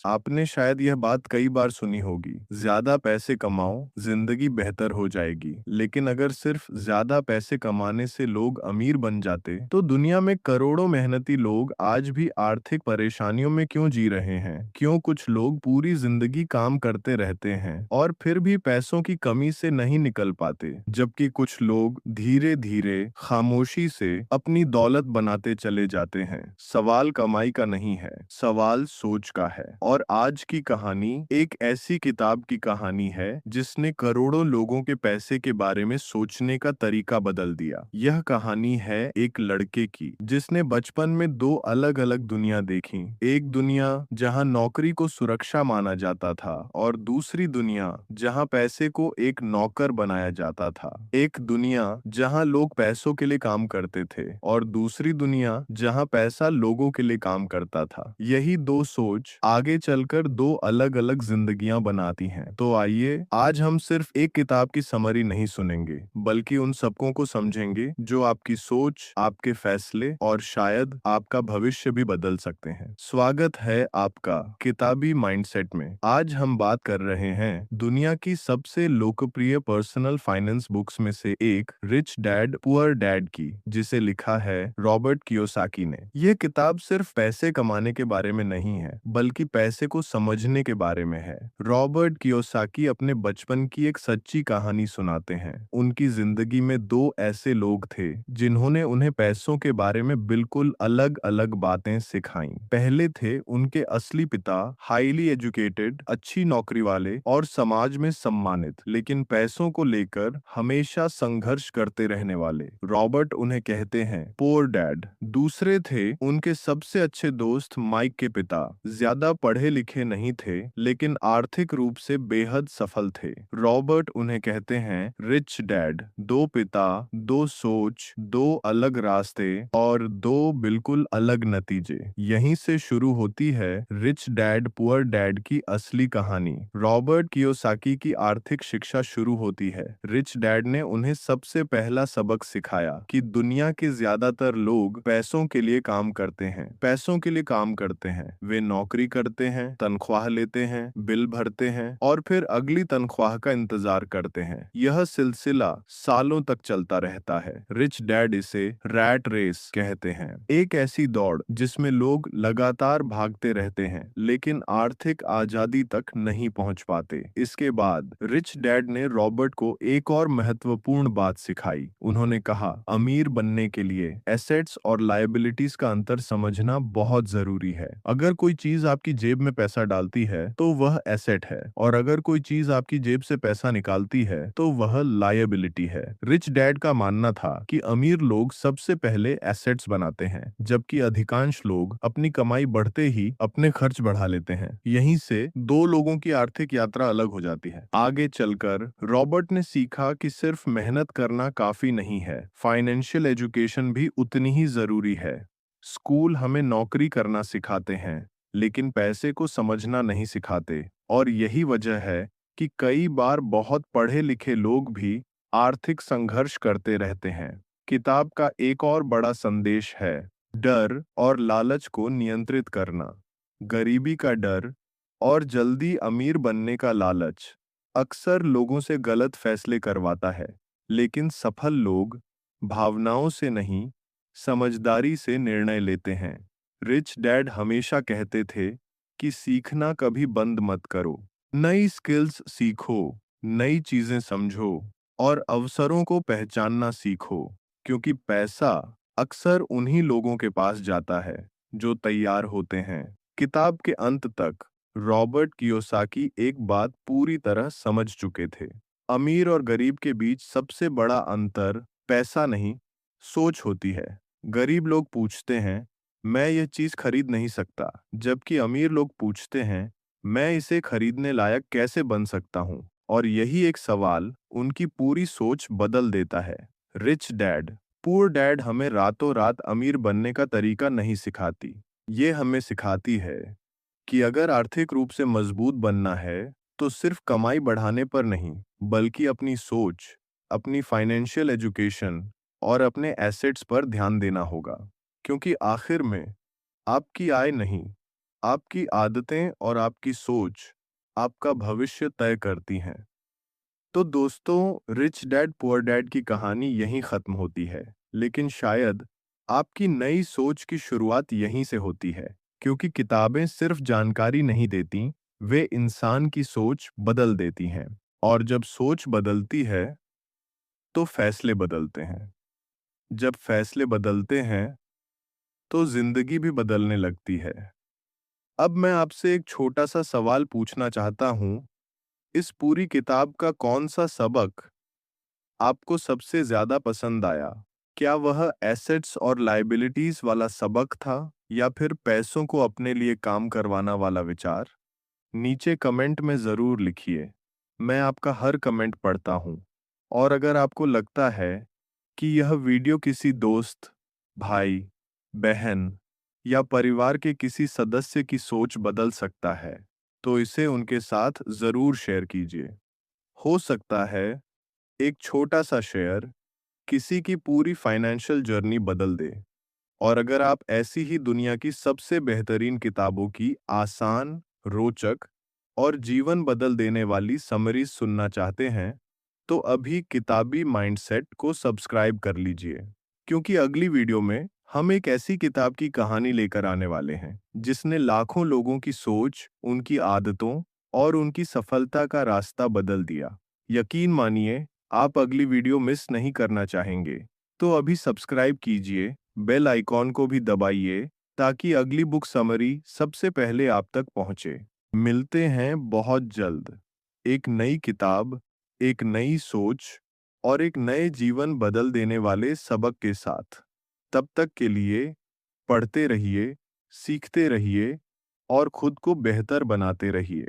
आपने शायद यह बात कई बार सुनी होगी, ज्यादा पैसे कमाओ, जिंदगी बेहतर हो जाएगी। लेकिन अगर सिर्फ ज्यादा पैसे कमाने से लोग अमीर बन जाते, तो दुनिया में करोड़ों मेहनती लोग आज भी आर्थिक परेशानियों में क्यों जी रहे हैं? क्यों कुछ लोग पूरी जिंदगी काम करते रहते हैं और फिर भी पैसों की कमी से नहीं निकल पाते, जबकि कुछ लोग धीरे धीरे खामोशी से अपनी दौलत बनाते चले जाते हैं? सवाल कमाई का नहीं है, सवाल सोच का है। और आज की कहानी एक ऐसी किताब की कहानी है जिसने करोड़ों लोगों के पैसे के बारे में सोचने का तरीका बदल दिया। यह कहानी है एक लड़के की जिसने बचपन में दो अलग अलग दुनिया देखी। एक दुनिया जहां नौकरी को सुरक्षा माना जाता था और दूसरी दुनिया जहां पैसे को एक नौकर बनाया जाता था। एक दुनिया जहां लोग पैसों के लिए काम करते थे और दूसरी दुनिया जहां पैसा लोगों के लिए काम करता था। यही दो सोच आगे चलकर दो अलग अलग जिंदगियां बनाती हैं। तो आइए आज हम सिर्फ एक किताब की समरी नहीं सुनेंगे, बल्कि उन सबकों को समझेंगे जो आपकी सोच, आपके फैसले और शायद आपका भविष्य भी बदल सकते हैं। स्वागत है आपका किताबी माइंडसेट में। आज हम बात कर रहे हैं दुनिया की सबसे लोकप्रिय पर्सनल फाइनेंस बुक्स में से एक, रिच डैड पुअर डैड की, जिसे लिखा है रॉबर्ट कियोसाकी ने। यह किताब सिर्फ पैसे कमाने के बारे में नहीं है, बल्कि पैसे को समझने के बारे में है। रॉबर्ट कियोसाकी अपने बचपन की एक सच्ची कहानी सुनाते हैं। उनकी जिंदगी में दो ऐसे लोग थे जिन्होंने उन्हें पैसों के बारे में बिल्कुल अलग अलग बातें सिखाई। पहले थे उनके असली पिता, हाईली एजुकेटेड, अच्छी नौकरी वाले और समाज में सम्मानित, लेकिन पैसों को लेकर हमेशा संघर्ष करते रहने वाले। रॉबर्ट उन्हें कहते हैं पोर डैड। दूसरे थे उनके सबसे अच्छे दोस्त माइक के पिता। ज्यादा पढ़े लिखे नहीं थे, लेकिन आर्थिक रूप से बेहद सफल थे। रॉबर्ट उन्हें कहते हैं रिच डैड। दो पिता, दो सोच, दो अलग रास्ते और दो बिल्कुल अलग नतीजे। यहीं से शुरू होती है रिच डैड पुअर डैड की असली कहानी। रॉबर्ट कियोसाकी की आर्थिक शिक्षा शुरू होती है। रिच डैड ने उन्हें सबसे पहला सबक सिखाया कि दुनिया के ज्यादातर लोग पैसों के लिए काम करते हैं। पैसों के लिए काम करते हैं। वे नौकरी करते हैं, तनख्वाह लेते हैं, बिल भरते हैं और फिर अगली तनख्वाह का इंतजार करते हैं। यह सिलसिला सालों तक चलता रहता है। रिच डैड इसे रैट रेस कहते हैं, एक ऐसी दौड़ जिसमें लोग लगातार भागते रहते हैं लेकिन आर्थिक आजादी तक नहीं पहुंच पाते। इसके बाद रिच डैड ने रॉबर्ट को एक और महत्वपूर्ण बात सिखाई। उन्होंने कहा, अमीर बनने के लिए एसेट्स और लायबिलिटीज का अंतर समझना बहुत जरूरी है। अगर कोई चीज आपकी जेब में पैसा डालती है तो वह एसेट है, और अगर कोई चीज आपकी जेब से पैसा निकालती है तो वह लायबिलिटी है। रिच डैड का मानना था कि अमीर लोग सबसे पहले एसेट्स बनाते हैं, जबकि अधिकांश लोग अपनी कमाई बढ़ते ही अपने खर्च बढ़ा लेते हैं। यहीं से दो लोगों की आर्थिक यात्रा अलग हो जाती है। आगे चलकर रॉबर्ट ने सीखा कि सिर्फ मेहनत करना काफी नहीं है, फाइनेंशियल एजुकेशन भी उतनी ही जरूरी है। स्कूल हमें नौकरी करना सिखाते हैं, लेकिन पैसे को समझना नहीं सिखाते, और यही वजह है कि कई बार बहुत पढ़े लिखे लोग भी आर्थिक संघर्ष करते रहते हैं। किताब का एक और बड़ा संदेश है डर और लालच को नियंत्रित करना। गरीबी का डर और जल्दी अमीर बनने का लालच अक्सर लोगों से गलत फैसले करवाता है, लेकिन सफल लोग भावनाओं से नहीं, समझदारी से निर्णय लेते हैं। रिच डैड हमेशा कहते थे कि सीखना कभी बंद मत करो। नई स्किल्स सीखो, नई चीजें समझो और अवसरों को पहचानना सीखो, क्योंकि पैसा अक्सर उन्हीं लोगों के पास जाता है जो तैयार होते हैं। किताब के अंत तक रॉबर्ट कियोसाकी एक बात पूरी तरह समझ चुके थे। अमीर और गरीब के बीच सबसे बड़ा अंतर पैसा नहीं, सोच होती है। गरीब लोग पूछते हैं, मैं यह चीज खरीद नहीं सकता, जबकि अमीर लोग पूछते हैं, मैं इसे खरीदने लायक कैसे बन सकता हूं? और यही एक सवाल उनकी पूरी सोच बदल देता है। रिच डैड पुअर डैड हमें रातों रात अमीर बनने का तरीका नहीं सिखाती। ये हमें सिखाती है कि अगर आर्थिक रूप से मजबूत बनना है तो सिर्फ कमाई बढ़ाने पर नहीं, बल्कि अपनी सोच, अपनी फाइनेंशियल एजुकेशन और अपने एसेट्स पर ध्यान देना होगा। क्योंकि आखिर में आपकी आय नहीं, आपकी आदतें और आपकी सोच आपका भविष्य तय करती हैं। तो दोस्तों, रिच डैड पुअर डैड की कहानी यहीं खत्म होती है, लेकिन शायद आपकी नई सोच की शुरुआत यहीं से होती है, क्योंकि किताबें सिर्फ जानकारी नहीं देती, वे इंसान की सोच बदल देती हैं। और जब सोच बदलती है, तो फैसले बदलते हैं। जब फैसले बदलते हैं, तो जिंदगी भी बदलने लगती है। अब मैं आपसे एक छोटा सा सवाल पूछना चाहता हूँ, इस पूरी किताब का कौन सा सबक आपको सबसे ज्यादा पसंद आया? क्या वह एसेट्स और लायबिलिटीज वाला सबक था, या फिर पैसों को अपने लिए काम करवाना वाला विचार? नीचे कमेंट में ज़रूर लिखिए। मैं आपका हर कमेंट पढ़ता हूँ। और अगर आपको लगता है कि यह वीडियो किसी दोस्त, भाई, बहन या परिवार के किसी सदस्य की सोच बदल सकता है, तो इसे उनके साथ ज़रूर शेयर कीजिए। हो सकता है एक छोटा सा शेयर किसी की पूरी फाइनेंशियल जर्नी बदल दे। और अगर आप ऐसी ही दुनिया की सबसे बेहतरीन किताबों की आसान, रोचक और जीवन बदल देने वाली समरीज सुनना चाहते हैं, तो अभी किताबी माइंडसेट को सब्सक्राइब कर लीजिए, क्योंकि अगली वीडियो में हम एक ऐसी किताब की कहानी लेकर आने वाले हैं जिसने लाखों लोगों की सोच, उनकी आदतों और उनकी सफलता का रास्ता बदल दिया। यकीन मानिए, आप अगली वीडियो मिस नहीं करना चाहेंगे। तो अभी सब्सक्राइब कीजिए, बेल आइकॉन को भी दबाइए, ताकि अगली बुक समरी सबसे पहले आप तक पहुंचे। मिलते हैं बहुत जल्द, एक नई किताब, एक नई सोच और एक नए जीवन बदल देने वाले सबक के साथ। तब तक के लिए पढ़ते रहिए, सीखते रहिए और खुद को बेहतर बनाते रहिए।